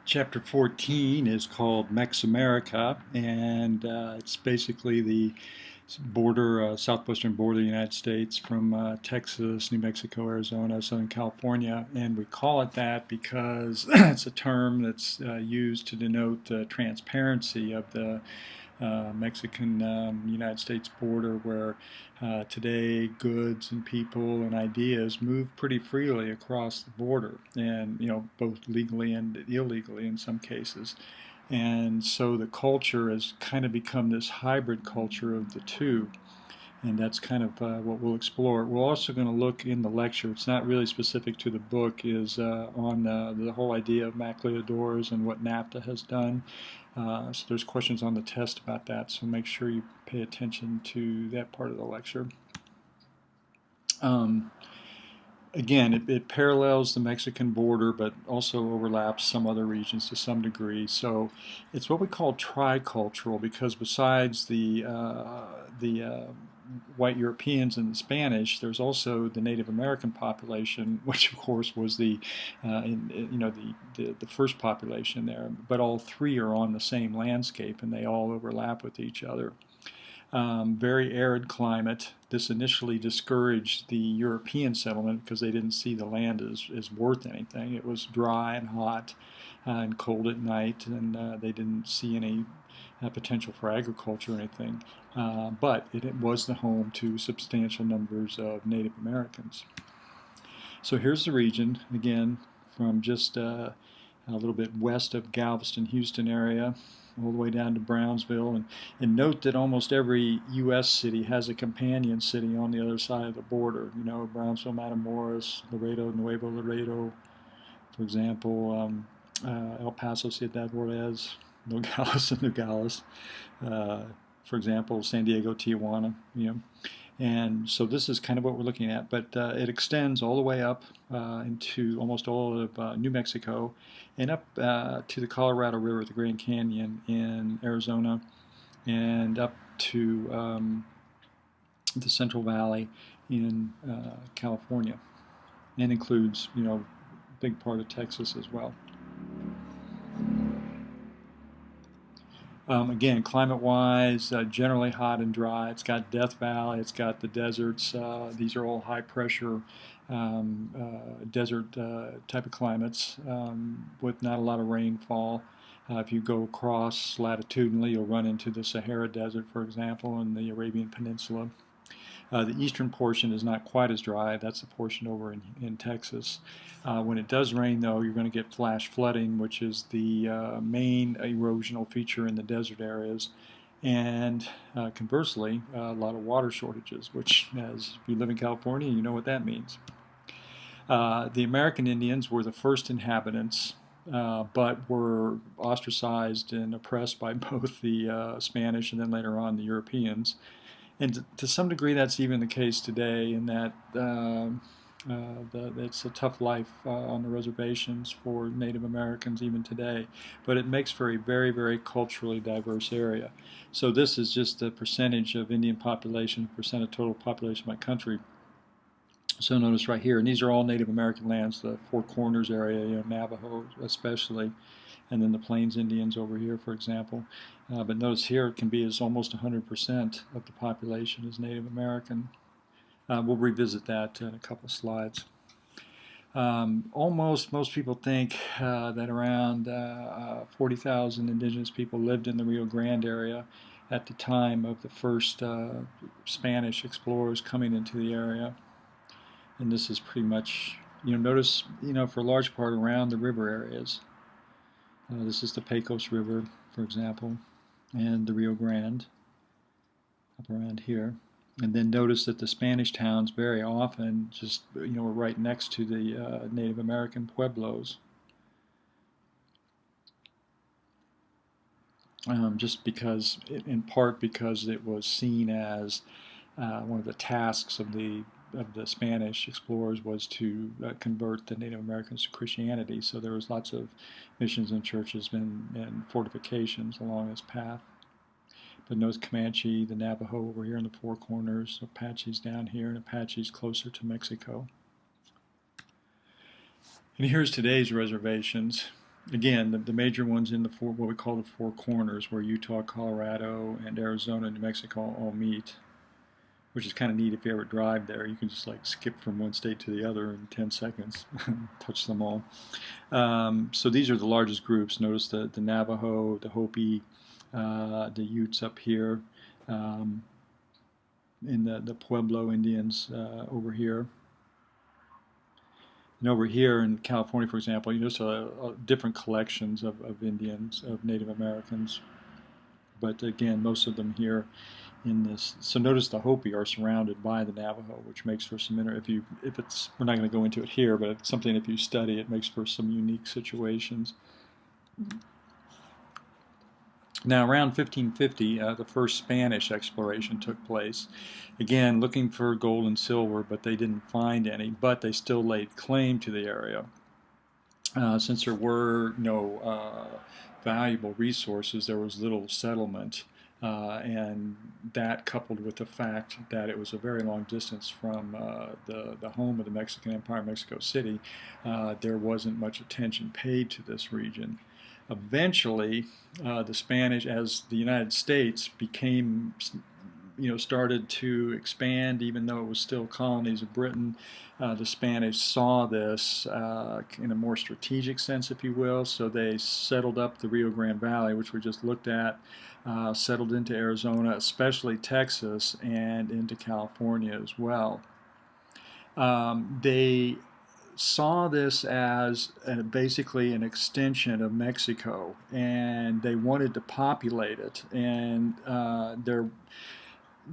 Chapter 14 is called MexAmerica, and it's basically the southwestern border of the United States from Texas, New Mexico, Arizona, Southern California. And we call it that because it's a term that's used to denote the transparency of the Mexican United States border, where today goods and people and ideas move pretty freely across the border, and both legally and illegally in some cases. And so the culture has kind of become this hybrid culture of the two. And that's kind of what we'll explore. We're also going to look in the lecture. It's not really specific to the book. Is on the whole idea of maquiladores and what NAFTA has done. So there's questions on the test about that. So make sure you pay attention to that part of the lecture. Um, Again, it parallels the Mexican border, but also overlaps some other regions to some degree. So it's what we call tricultural, because besides the white Europeans and the Spanish, there's also the Native American population, which of course was the the first population there. But all three are on the same landscape, and they all overlap with each other. Very arid climate. This initially discouraged the European settlement because they didn't see the land as worth anything. It was dry and hot and cold at night, and they didn't see any potential for agriculture or anything. But it was the home to substantial numbers of Native Americans. So here's the region, again, from just a little bit west of Galveston, Houston area, all the way down to Brownsville. And note that almost every U.S. city has a companion city on the other side of the border. Brownsville, Matamoros, Laredo, Nuevo Laredo, for example, El Paso, Ciudad Juarez, Nogales and Nogales, for example, San Diego, Tijuana. And so this is kind of what we're looking at, but it extends all the way up into almost all of New Mexico and up to the Colorado River, the Grand Canyon in Arizona, and up to the Central Valley in California, and includes, a big part of Texas as well. Again, climate-wise, generally hot and dry. It's got Death Valley, it's got the deserts. These are all high-pressure desert type of climates with not a lot of rainfall. If you go across latitudinally, you'll run into the Sahara Desert, for example, and the Arabian Peninsula. The eastern portion is not quite as dry. That's the portion over in Texas. When it does rain, though, you're going to get flash flooding, which is the main erosional feature in the desert areas. And conversely, a lot of water shortages, which, as if you live in California, you know what that means. The American Indians were the first inhabitants, but were ostracized and oppressed by both the Spanish and then later on the Europeans. And to some degree, that's even the case today, in that it's a tough life on the reservations for Native Americans even today. But it makes for a very, very culturally diverse area. So this is just the percentage of Indian population, percent of total population by country. So notice right here, and these are all Native American lands, the Four Corners area, Navajo especially, and then the Plains Indians over here, for example. But notice here it can be as almost 100% of the population is Native American. We'll revisit that in a couple slides. Most people think that around 40,000 indigenous people lived in the Rio Grande area at the time of the first Spanish explorers coming into the area. And this is pretty much, notice, for a large part around the river areas. This is the Pecos River, for example, and the Rio Grande up around here. And then notice that the Spanish towns very often just, were right next to the Native American pueblos. Just because, in part because it was seen as one of the tasks of the Spanish explorers was to convert the Native Americans to Christianity. So there was lots of missions and churches and fortifications along this path. But notice Comanche, the Navajo over here in the Four Corners, Apaches down here, and Apaches closer to Mexico. And here's today's reservations. again, the major ones in the what we call the four corners, where Utah, Colorado, and Arizona, New Mexico all meet, which is kind of neat. If you ever drive there, you can just like skip from one state to the other in 10 seconds, touch them all. So these are the largest groups. Notice the Navajo, the Hopi, the Utes up here, um, and the Pueblo Indians over here. And over here in California, for example, you notice different collections of Indians, of Native Americans. But again, most of them here in this. So notice the Hopi are surrounded by the Navajo, which makes for some if it's, we're not going to go into it here, but it's something if you study, it makes for some unique situations. Now, around 1550, the first Spanish exploration took place. Again, looking for gold and silver, but they didn't find any, but they still laid claim to the area. Since there were no valuable resources, there was little settlement, and that coupled with the fact that it was a very long distance from the home of the Mexican Empire, Mexico City, there wasn't much attention paid to this region. Eventually, the Spanish, as the United States became, started to expand, even though it was still colonies of Britain, the Spanish saw this in a more strategic sense, if you will, so they settled up the Rio Grande Valley, which we just looked at, settled into Arizona, especially Texas, and into California as well. They saw this as basically an extension of Mexico, and they wanted to populate it, and there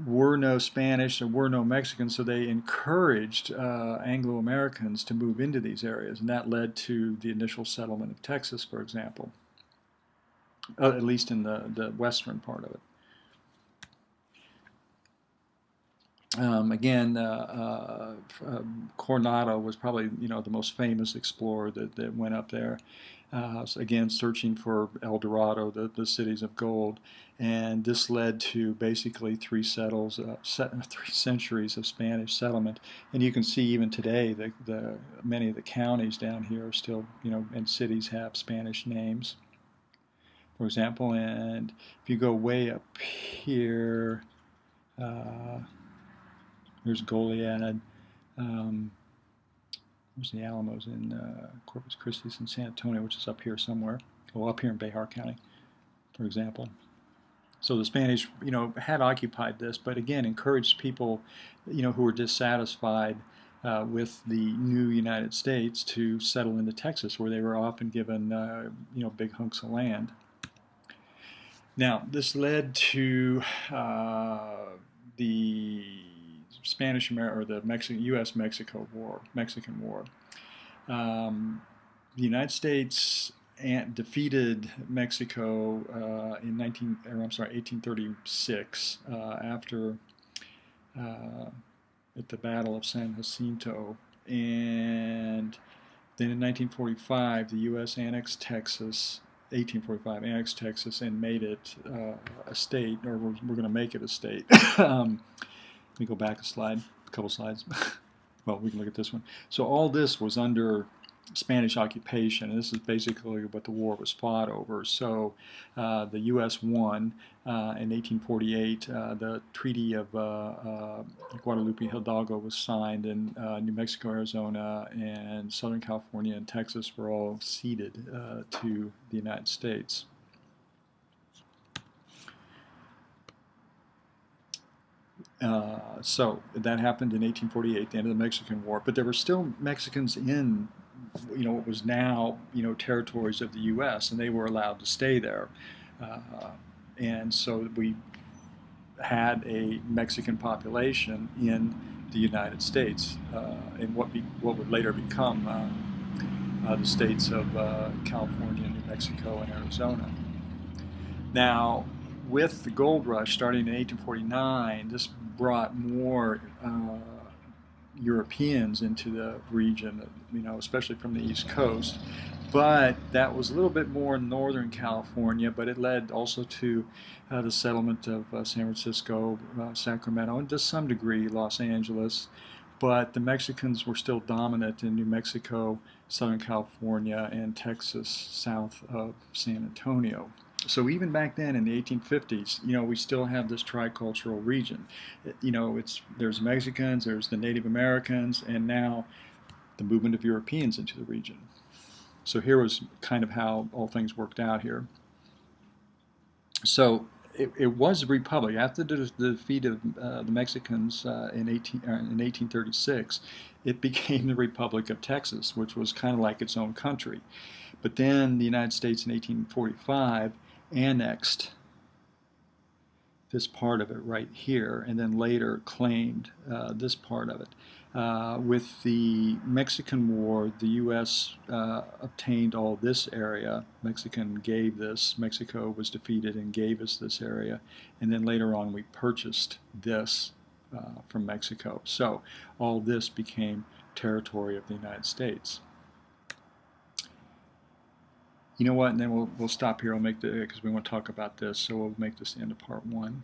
were no Spanish, there were no Mexicans, so they encouraged Anglo-Americans to move into these areas, and that led to the initial settlement of Texas, for example, at least in the western part of it. Again, Coronado was probably the most famous explorer that went up there. So again, searching for El Dorado, the cities of gold, and this led to basically three centuries of Spanish settlement. And you can see even today many of the counties down here are still, and cities have Spanish names, for example. And if you go way up here. There's Goliad. There's the Alamos in Corpus Christi and San Antonio, which is up here somewhere. Well, up here in Behar County, for example. So the Spanish, had occupied this, but again, encouraged people, who were dissatisfied with the new United States to settle into Texas, where they were often given, big hunks of land. Now, this led to the Spanish American, or the U.S.-Mexican War. The United States defeated Mexico in 1836 after at the Battle of San Jacinto, and then in 1945 the U.S. annexed Texas. 1845 annexed Texas and made it a state, or we're going to make it a state. Let me go back a couple slides. Well, we can look at this one. So all this was under Spanish occupation, and this is basically what the war was fought over. So the U.S. won in 1848. The Treaty of Guadalupe Hidalgo was signed, and New Mexico, Arizona, and Southern California and Texas were all ceded to the United States. So that happened in 1848, the end of the Mexican War. But there were still Mexicans in, what was now, territories of the U.S., and they were allowed to stay there. And so we had a Mexican population in the United States, in what would later become the states of California, New Mexico, and Arizona. Now, with the gold rush starting in 1849, this brought more Europeans into the region, especially from the East Coast. But that was a little bit more northern California, but it led also to the settlement of San Francisco, Sacramento, and to some degree Los Angeles. but the Mexicans were still dominant in New Mexico, Southern California, and Texas south of San Antonio. So even back then in the 1850s, we still have this tricultural region. There's Mexicans, there's the Native Americans, and now the movement of Europeans into the region. So here was kind of how all things worked out here. So it was a republic. After the defeat of the Mexicans in 1836, it became the Republic of Texas, which was kind of like its own country. But then the United States in 1845 annexed this part of it right here, and then later claimed this part of it. With the Mexican War, the U.S. Obtained all this area. Mexico was defeated and gave us this area, and then later on we purchased this from Mexico. So all this became territory of the United States. You know what? And then we'll stop here. I'll make because we want to talk about this, so we'll make this the end of part 1.